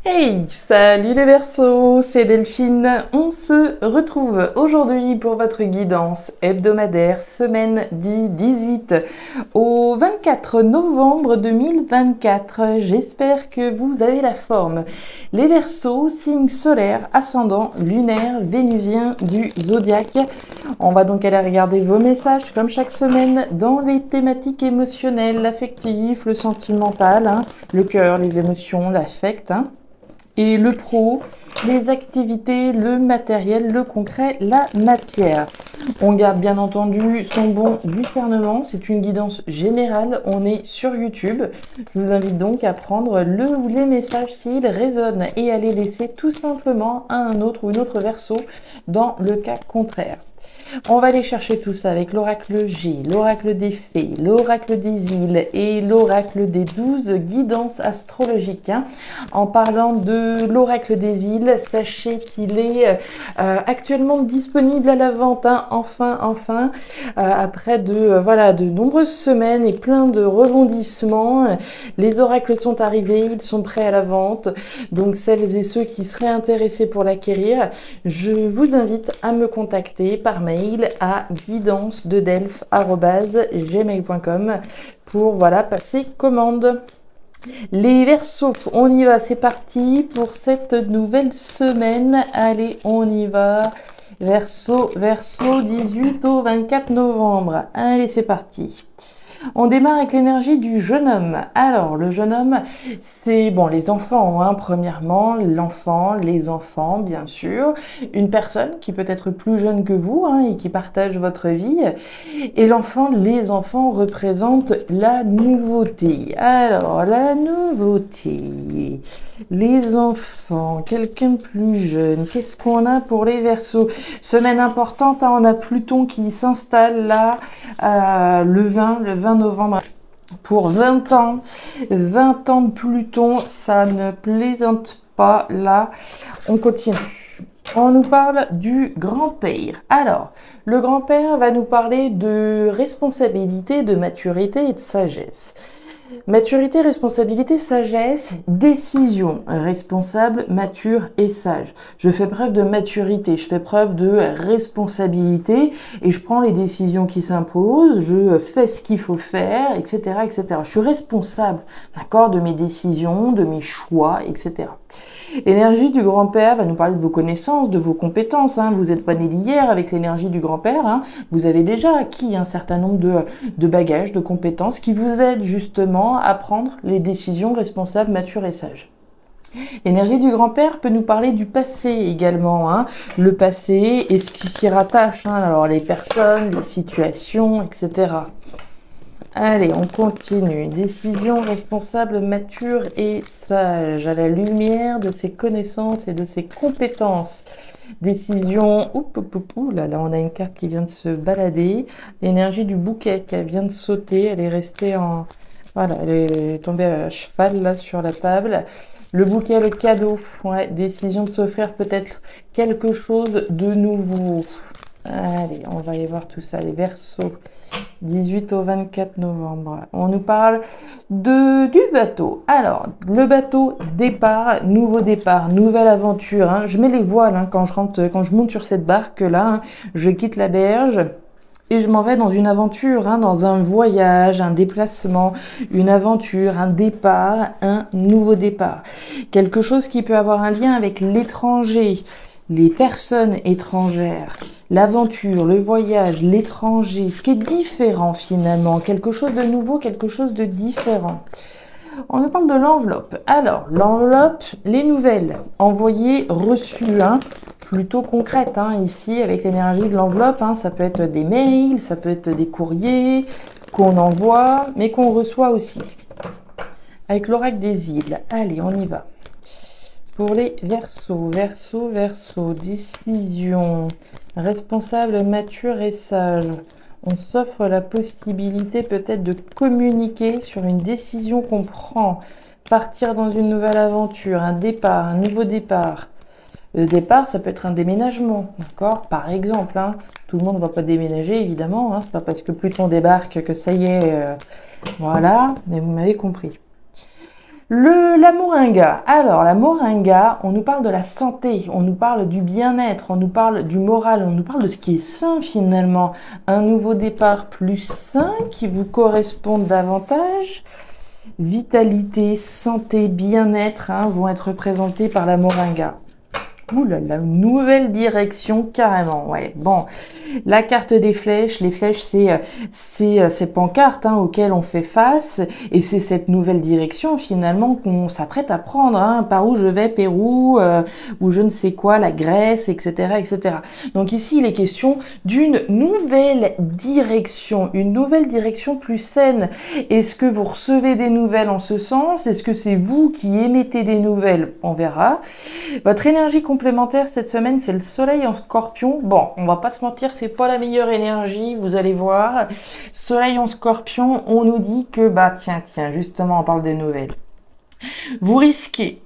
Hey, salut les Verseaux, c'est Delphine. On se retrouve aujourd'hui pour votre guidance hebdomadaire, semaine du 18 au 24 novembre 2024. J'espère que vous avez la forme. Les Verseaux, signe solaire, ascendant, lunaire, vénusien du zodiaque. On va donc aller regarder vos messages comme chaque semaine dans les thématiques émotionnelles, l'affectif, le sentimental, le cœur, les émotions, l'affect. Et le pro, les activités, le matériel, le concret, la matière. On garde bien entendu son bon discernement, c'est une guidance générale, on est sur YouTube. Je vous invite donc à prendre le ou les messages s'ils résonnent et à les laisser tout simplement à un autre ou une autre verso dans le cas contraire. On va aller chercher tout ça avec l'oracle G, l'oracle des fées, l'oracle des îles et l'oracle des 12 guidances astrologiques. En parlant de l'oracle des îles, sachez qu'il est actuellement disponible à la vente, enfin, après de nombreuses semaines et plein de rebondissements. Les oracles sont arrivés, ils sont prêts à la vente. Donc celles et ceux qui seraient intéressés pour l'acquérir, je vous invite à me contacter par mail à guidancededelphes@gmail.com pour passer commande. Les Verseaux, on y va, c'est parti pour cette nouvelle semaine. Allez, on y va. Verseau 18 au 24 novembre. Allez, c'est parti. On démarre avec l'énergie du jeune homme. Alors, le jeune homme, c'est les enfants, premièrement, l'enfant, les enfants, bien sûr, une personne qui peut être plus jeune que vous et qui partage votre vie. Et l'enfant, les enfants représentent la nouveauté. Alors, la nouveauté, les enfants, quelqu'un de plus jeune, qu'est-ce qu'on a pour les Verseaux? Semaine importante, on a Pluton qui s'installe là, le 20 novembre pour 20 ans. 20 ans de Pluton, ça ne plaisante pas là. On continue. On nous parle du grand-père. Alors, le grand-père va nous parler de responsabilité, de maturité et de sagesse. Maturité, responsabilité, sagesse, décision, responsable, mature et sage. Je fais preuve de maturité, je fais preuve de responsabilité et je prends les décisions qui s'imposent, je fais ce qu'il faut faire, etc., etc. Je suis responsable, d'accord, de mes décisions, de mes choix, etc. L'énergie du grand-père va nous parler de vos connaissances, de vos compétences. Vous n'êtes pas né d'hier avec l'énergie du grand-père. Vous avez déjà acquis un certain nombre de bagages, de compétences qui vous aident justement à prendre les décisions responsables, matures et sages. L'énergie du grand-père peut nous parler du passé également, le passé et ce qui s'y rattache, alors les personnes, les situations, etc. Allez, on continue. Décision responsable, mature et sage, à la lumière de ses connaissances et de ses compétences. Décision, là, on a une carte qui vient de se balader. L'énergie du bouquet qui vient de sauter, elle est restée elle est tombée à cheval là sur la table. Le bouquet, le cadeau, décision de s'offrir peut-être quelque chose de nouveau. Allez, on va aller voir tout ça, les Verseaux. 18 au 24 novembre. On nous parle du bateau. Alors, le bateau, départ, nouveau départ, nouvelle aventure. Je mets les voiles quand je monte sur cette barque-là. Je quitte la berge. Et je m'en vais dans une aventure, dans un voyage, un déplacement, une aventure, un départ, un nouveau départ. Quelque chose qui peut avoir un lien avec l'étranger, les personnes étrangères, l'aventure, le voyage, l'étranger, ce qui est différent finalement, quelque chose de nouveau, quelque chose de différent. On nous parle de l'enveloppe. Alors, l'enveloppe, les nouvelles, envoyées, reçues, plutôt concrètes, ici, avec l'énergie de l'enveloppe, ça peut être des mails, ça peut être des courriers qu'on envoie, mais qu'on reçoit aussi. Avec l'oracle des îles. Allez, on y va. Pour les Verseaux, décision, responsable, mature et sage. On s'offre la possibilité peut-être de communiquer sur une décision qu'on prend, partir dans une nouvelle aventure, un départ, un nouveau départ. Le départ, ça peut être un déménagement, d'accord? Par exemple, tout le monde ne va pas déménager, évidemment. C'est pas parce que Pluton débarque que ça y est, voilà, mais vous m'avez compris. La moringa. Alors, la moringa, on nous parle de la santé, on nous parle du bien-être, on nous parle du moral, on nous parle de ce qui est sain finalement. Un nouveau départ plus sain qui vous correspond davantage. Vitalité, santé, bien-être vont être représentés par la moringa. Ouh là là, nouvelle direction carrément, ouais. Bon, la carte des flèches, les flèches c'est ces pancartes auxquelles on fait face et c'est cette nouvelle direction finalement qu'on s'apprête à prendre, par où je vais, Pérou, ou je ne sais quoi, la Grèce, etc., etc. Donc ici il est question d'une nouvelle direction, une nouvelle direction plus saine. Est-ce que vous recevez des nouvelles en ce sens? Est-ce que c'est vous qui émettez des nouvelles? On verra. Votre énergie complémentaire cette semaine, c'est le soleil en scorpion. Bon, on va pas se mentir, c'est pas la meilleure énergie, vous allez voir. Soleil en scorpion, on nous dit que, tiens, justement, on parle des nouvelles. Vous risquez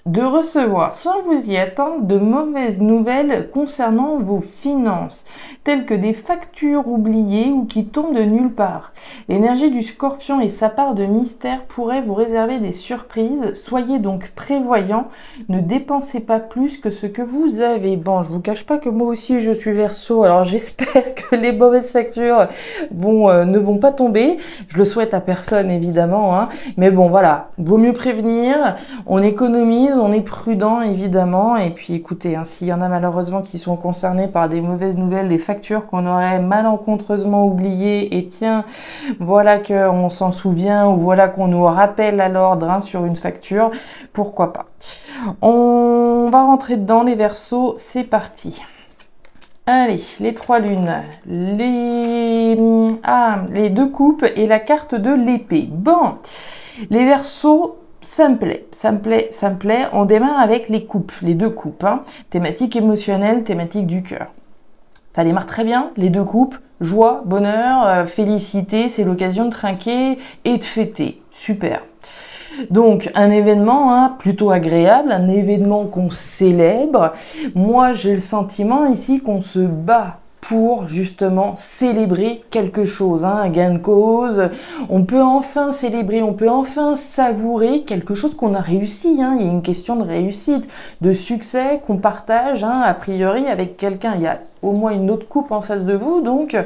de recevoir, sans vous y attendre, de mauvaises nouvelles concernant vos finances, telles que des factures oubliées ou qui tombent de nulle part. L'énergie du scorpion et sa part de mystère pourraient vous réserver des surprises. Soyez donc prévoyants, ne dépensez pas plus que ce que vous avez. Bon, je vous cache pas que moi aussi je suis Verseau, alors j'espère que les mauvaises factures ne vont pas tomber. Je le souhaite à personne évidemment, mais bon voilà, vaut mieux prévenir, on économise, on est prudent évidemment, et puis écoutez, s'il y en a malheureusement qui sont concernés par des mauvaises nouvelles, des factures qu'on aurait malencontreusement oubliées, et tiens, voilà qu'on s'en souvient, ou voilà qu'on nous rappelle à l'ordre sur une facture, pourquoi pas. On va rentrer dedans les Verseaux, c'est parti. Allez, les 3 lunes, les 2 coupes et la carte de l'épée. Bon, les Verseaux, ça me plaît. On démarre avec les coupes, les 2 coupes. Thématique émotionnelle, thématique du cœur. Ça démarre très bien, les 2 coupes. Joie, bonheur, félicité, c'est l'occasion de trinquer et de fêter. Super. Donc un événement plutôt agréable, un événement qu'on célèbre. Moi j'ai le sentiment ici qu'on se bat pour justement célébrer quelque chose, un gain de cause. On peut enfin célébrer, on peut enfin savourer quelque chose qu'on a réussi. Il y a une question de réussite, de succès qu'on partage a priori avec quelqu'un. Il y a au moins une autre coupe en face de vous, donc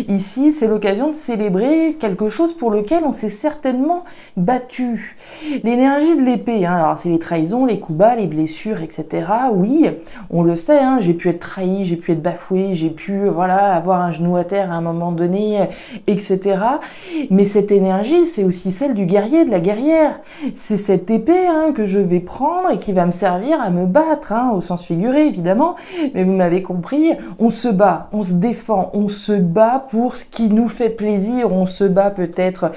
ici c'est l'occasion de célébrer quelque chose pour lequel on s'est certainement battu. L'énergie de l'épée, alors c'est les trahisons, les coups bas, les blessures, etc. Oui, on le sait, j'ai pu être trahi, j'ai pu être bafoué, j'ai pu avoir un genou à terre à un moment donné, etc. Mais cette énergie, c'est aussi celle du guerrier, de la guerrière. C'est cette épée que je vais prendre et qui va me servir à me battre, au sens figuré évidemment, mais vous m'avez compris, on se bat, on se défend, on se bat pour ce qui nous fait plaisir, on se bat peut-être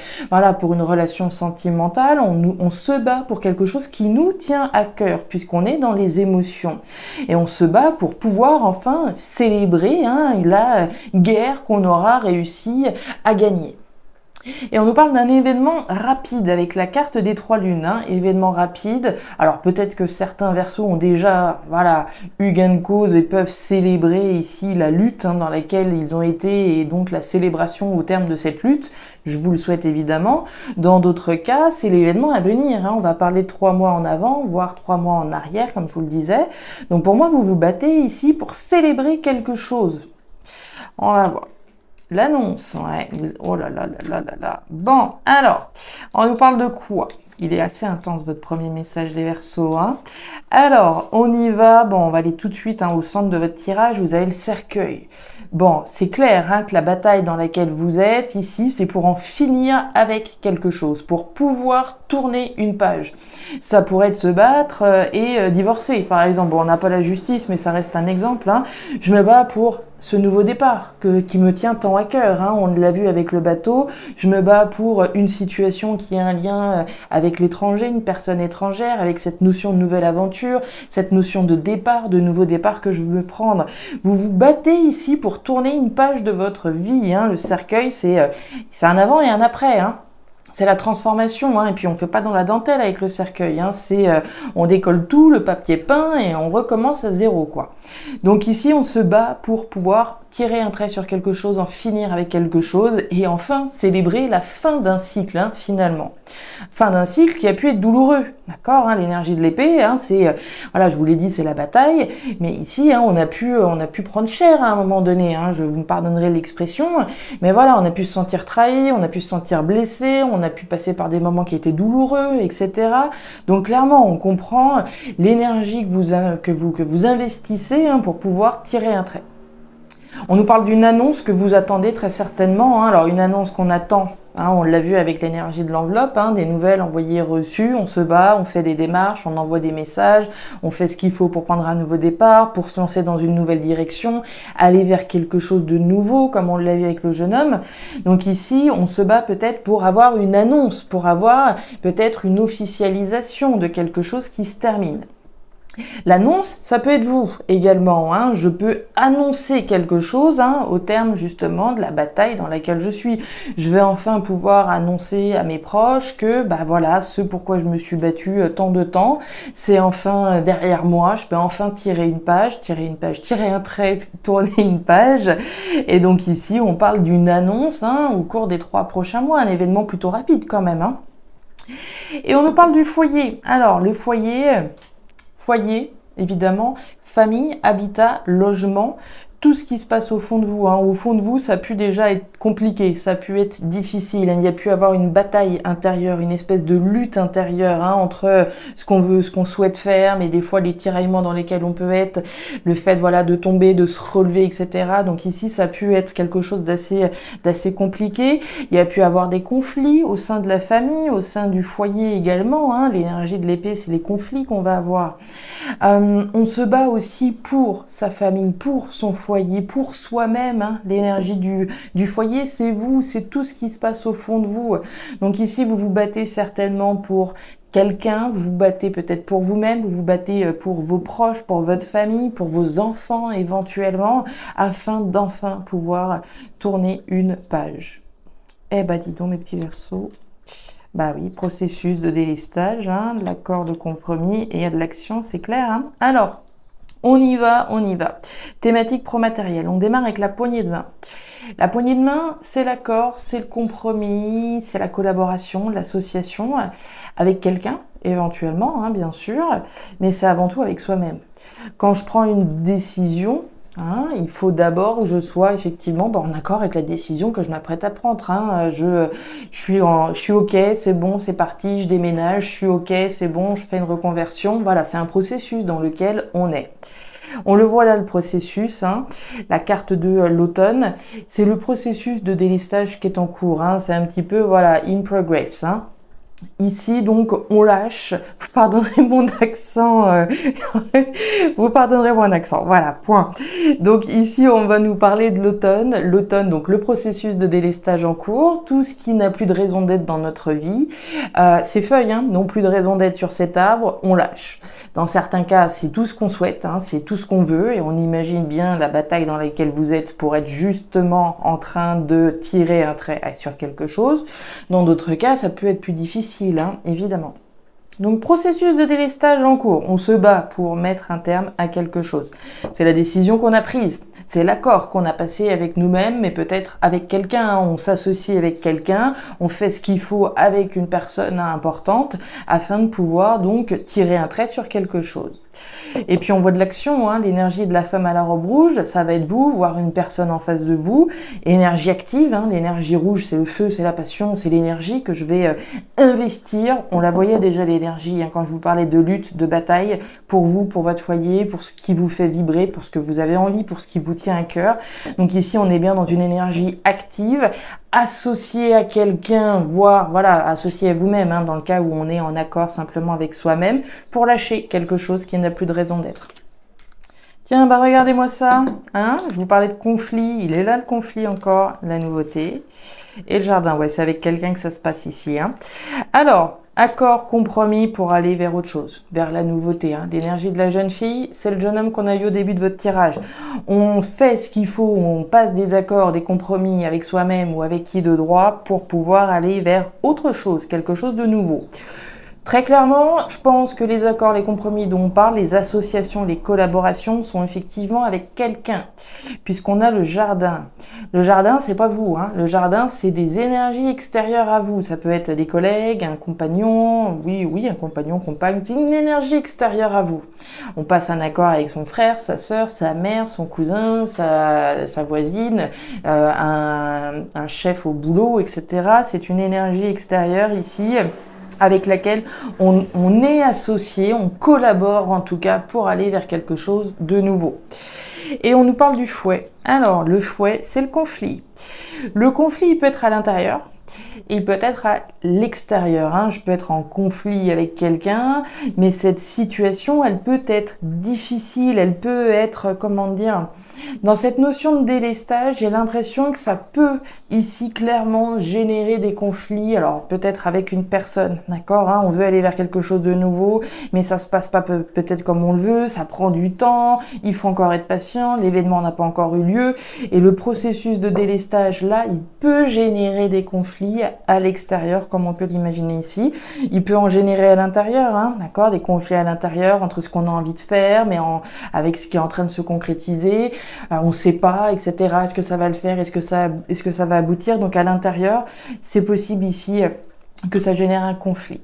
pour une relation sentimentale, on se bat pour quelque chose qui nous tient à cœur, puisqu'on est dans les émotions. Et on se bat pour pouvoir enfin célébrer la guerre qu'on aura réussi à gagner. Et on nous parle d'un événement rapide avec la carte des 3 lunes, événement rapide. Alors peut-être que certains Verseaux ont déjà eu gain de cause et peuvent célébrer ici la lutte dans laquelle ils ont été et donc la célébration au terme de cette lutte. Je vous le souhaite évidemment. Dans d'autres cas, c'est l'événement à venir. On va parler de 3 mois en avant, voire 3 mois en arrière, comme je vous le disais. Donc pour moi, vous vous battez ici pour célébrer quelque chose. On va voir. L'annonce, oh là là là là là là. Bon, alors, on nous parle de quoi? Il est assez intense votre premier message des Verseaux. Alors, on y va. Bon, on va aller tout de suite au centre de votre tirage. Vous avez le cercueil. Bon, c'est clair que la bataille dans laquelle vous êtes ici, c'est pour en finir avec quelque chose, pour pouvoir tourner une page. Ça pourrait être se battre et divorcer, par exemple. Bon, on n'a pas la justice, mais ça reste un exemple. Je me bats pour ce nouveau départ qui me tient tant à cœur. On l'a vu avec le bateau. Je me bats pour une situation qui a un lien avec l'étranger, une personne étrangère, avec cette notion de nouvelle aventure, cette notion de départ, de nouveau départ que je veux prendre. Vous vous battez ici pour tourner une page de votre vie. Le cercueil, c'est un avant et un après. C'est la transformation, et puis on fait pas dans la dentelle avec le cercueil, on décolle tout, le papier peint et on recommence à zéro, quoi. Donc ici, on se bat pour pouvoir tirer un trait sur quelque chose, en finir avec quelque chose et enfin célébrer la fin d'un cycle, hein, finalement. Fin d'un cycle qui a pu être douloureux, d'accord, hein, l'énergie de l'épée, hein, c'est, voilà, je vous l'ai dit, c'est la bataille, mais ici, hein, on a pu prendre cher à un moment donné, hein, je vous me pardonnerai l'expression, mais voilà, on a pu se sentir trahi, on a pu se sentir blessé, on a pu passer par des moments qui étaient douloureux, etc. Donc clairement, on comprend l'énergie que vous investissez, hein, pour pouvoir tirer un trait. On nous parle d'une annonce que vous attendez très certainement, hein. Alors une annonce qu'on attend, hein, on l'a vu avec l'énergie de l'enveloppe, hein, des nouvelles envoyées reçues, on se bat, on fait des démarches, on envoie des messages, on fait ce qu'il faut pour prendre un nouveau départ, pour se lancer dans une nouvelle direction, aller vers quelque chose de nouveau, comme on l'a vu avec le jeune homme. Donc ici, on se bat peut-être pour avoir une annonce, pour avoir peut-être une officialisation de quelque chose qui se termine. L'annonce, ça peut être vous également, hein. Je peux annoncer quelque chose, hein, au terme justement de la bataille dans laquelle je suis. Je vais enfin pouvoir annoncer à mes proches que bah voilà, ce pourquoi je me suis battue tant de temps, c'est enfin derrière moi, je peux enfin tirer un trait, tourner une page. Et donc ici, on parle d'une annonce, hein, au cours des 3 prochains mois, un événement plutôt rapide quand même, hein. Et on nous parle du foyer. Alors le foyer, évidemment, famille, habitat, logement, tout ce qui se passe au fond de vous, hein. Au fond de vous, ça a pu déjà être compliqué, ça a pu être difficile, hein. Il y a pu avoir une bataille intérieure, une espèce de lutte intérieure, hein, entre ce qu'on veut, ce qu'on souhaite faire, mais des fois les tiraillements dans lesquels on peut être, le fait voilà de tomber, de se relever, etc. Donc ici, ça a pu être quelque chose d'assez compliqué. Il y a pu avoir des conflits au sein de la famille, au sein du foyer également, hein. L'énergie de l'épée, c'est les conflits qu'on va avoir. On se bat aussi pour sa famille, pour son foyer, pour soi-même, hein. L'énergie du foyer, c'est vous, c'est tout ce qui se passe au fond de vous. Donc ici, vous vous battez certainement pour quelqu'un, vous vous battez peut-être pour vous-même, vous vous battez pour vos proches, pour votre famille, pour vos enfants éventuellement, afin d'enfin pouvoir tourner une page. Eh ben dis donc mes petits Verseaux. Bah oui, processus de délestage, hein, de l'accord de compromis et de l'action, c'est clair, hein. Alors, on y va, on y va. Thématique pro-matériel. On démarre avec la poignée de main. La poignée de main, c'est l'accord, c'est le compromis, c'est la collaboration, l'association avec quelqu'un, éventuellement, hein, bien sûr, mais c'est avant tout avec soi-même. Quand je prends une décision, hein, il faut d'abord que je sois effectivement en accord avec la décision que je m'apprête à prendre, hein. Je suis ok, c'est bon, c'est parti, je déménage, je suis ok, c'est bon, je fais une reconversion. Voilà, c'est un processus dans lequel on est. On le voit là, le processus, hein, la carte de l'automne, c'est le processus de délestage qui est en cours, hein, c'est un petit peu, voilà, in progress, hein. Ici, donc, on lâche. Vous pardonnerez mon accent. Vous pardonnerez mon accent. Voilà, point. Donc, ici, on va nous parler de l'automne. L'automne, donc, le processus de délestage en cours. Tout ce qui n'a plus de raison d'être dans notre vie. Ces feuilles, hein, n'ont plus de raison d'être sur cet arbre. On lâche. Dans certains cas, c'est tout ce qu'on souhaite, hein, c'est tout ce qu'on veut. Et on imagine bien la bataille dans laquelle vous êtes pour être justement en train de tirer un trait sur quelque chose. Dans d'autres cas, ça peut être plus difficile, hein, évidemment. Donc, processus de délestage en cours. On se bat pour mettre un terme à quelque chose. C'est la décision qu'on a prise. C'est l'accord qu'on a passé avec nous-mêmes, mais peut-être avec quelqu'un, hein. On s'associe avec quelqu'un, on fait ce qu'il faut avec une personne importante afin de pouvoir donc tirer un trait sur quelque chose. Et puis on voit de l'action, hein, l'énergie de la femme à la robe rouge, ça va être vous, voire une personne en face de vous. Énergie active, hein, l'énergie rouge, c'est le feu, c'est la passion, c'est l'énergie que je vais investir. On la voyait déjà l'énergie, hein, quand je vous parlais de lutte, de bataille, pour vous, pour votre foyer, pour ce qui vous fait vibrer, pour ce que vous avez envie, pour ce qui vous tient à cœur. Donc ici, on est bien dans une énergie active, associé à quelqu'un, voire voilà, associé à vous-même, hein, dans le cas où on est en accord simplement avec soi-même, pour lâcher quelque chose qui n'a plus de raison d'être. Tiens, bah regardez-moi ça, hein, je vous parlais de conflit, il est là le conflit encore, la nouveauté. Et le jardin, ouais, c'est avec quelqu'un que ça se passe ici, hein. Alors, accord, compromis pour aller vers autre chose, vers la nouveauté, hein. L'énergie de la jeune fille, c'est le jeune homme qu'on a eu au début de votre tirage. On fait ce qu'il faut, on passe des accords, des compromis avec soi-même ou avec qui de droit pour pouvoir aller vers autre chose, quelque chose de nouveau. Très clairement, je pense que les accords, les compromis dont on parle, les associations, les collaborations sont effectivement avec quelqu'un, puisqu'on a le jardin. Le jardin, c'est pas vous, hein. Le jardin, c'est des énergies extérieures à vous. Ça peut être des collègues, un compagnon, oui, un compagnon, compagne, c'est une énergie extérieure à vous. On passe un accord avec son frère, sa sœur, sa mère, son cousin, sa voisine, un chef au boulot, etc. C'est une énergie extérieure ici, avec laquelle on est associé, on collabore en tout cas pour aller vers quelque chose de nouveau. Et on nous parle du fouet. Alors, le fouet, c'est le conflit. Le conflit, il peut être à l'intérieur, il peut être à l'extérieur. Hein. Je peux être en conflit avec quelqu'un, mais cette situation, elle peut être difficile, elle peut être, comment dire, dans cette notion de délestage, j'ai l'impression que ça peut ici clairement générer des conflits. Alors peut-être avec une personne, d'accord, hein, on veut aller vers quelque chose de nouveau, mais ça se passe pas peut-être comme on le veut, ça prend du temps, il faut encore être patient, l'événement n'a pas encore eu lieu, et le processus de délestage là, il peut générer des conflits à l'extérieur, comme on peut l'imaginer ici. Il peut en générer à l'intérieur, hein, d'accord, des conflits à l'intérieur entre ce qu'on a envie de faire, mais avec ce qui est en train de se concrétiser. On ne sait pas, etc. Est-ce que ça va le faire? Est-ce que ça va aboutir? Donc à l'intérieur, c'est possible ici que ça génère un conflit.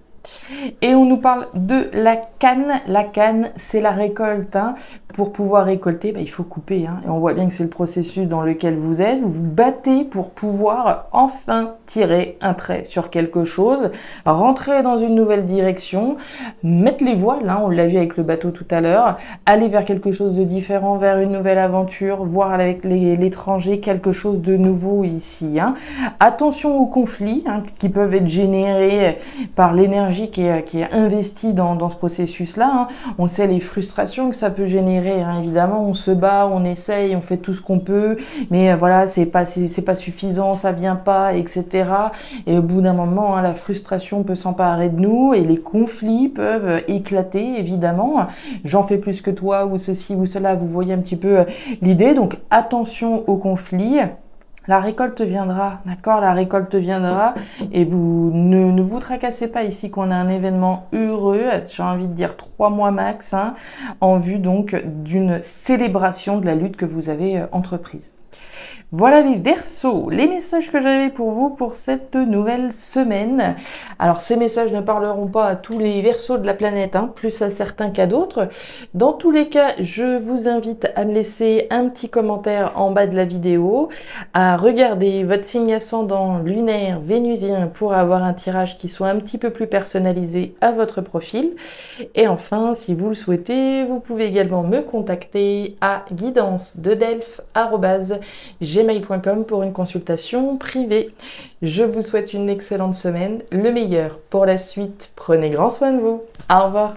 Et on nous parle de la canne. La canne, c'est la récolte. Hein. Pour pouvoir récolter, il faut couper. Hein. Et on voit bien que c'est le processus dans lequel vous êtes. Vous vous battez pour pouvoir enfin tirer un trait sur quelque chose, rentrer dans une nouvelle direction, mettre les voiles, hein, on l'a vu avec le bateau tout à l'heure, aller vers quelque chose de différent, vers une nouvelle aventure, voir avec l'étranger quelque chose de nouveau ici. Hein. Attention aux conflits hein, qui peuvent être générés par l'énergie qui est investie dans ce processus-là. Hein. On sait les frustrations que ça peut générer. Hein. Évidemment, on se bat, on essaye, on fait tout ce qu'on peut, mais voilà, c'est pas suffisant, ça vient pas, etc. Et au bout d'un moment, hein, la frustration peut s'emparer de nous et les conflits peuvent éclater, évidemment. J'en fais plus que toi, ou ceci ou cela, vous voyez un petit peu l'idée. Donc attention aux conflits. La récolte viendra, d'accord? La récolte viendra et vous ne vous tracassez pas ici qu'on a un événement heureux, j'ai envie de dire 3 mois max, hein, en vue donc d'une célébration de la lutte que vous avez entreprise. Voilà les Verseaux, les messages que j'avais pour vous pour cette nouvelle semaine. Alors ces messages ne parleront pas à tous les Verseaux de la planète, hein, plus à certains qu'à d'autres. Dans tous les cas, je vous invite à me laisser un petit commentaire en bas de la vidéo, à regarder votre signe ascendant lunaire vénusien pour avoir un tirage qui soit un petit peu plus personnalisé à votre profil. Et enfin, si vous le souhaitez, vous pouvez également me contacter à guidance-de-delphes@gmail.com pour une consultation privée. Je vous souhaite une excellente semaine, le meilleur pour la suite. Prenez grand soin de vous. Au revoir.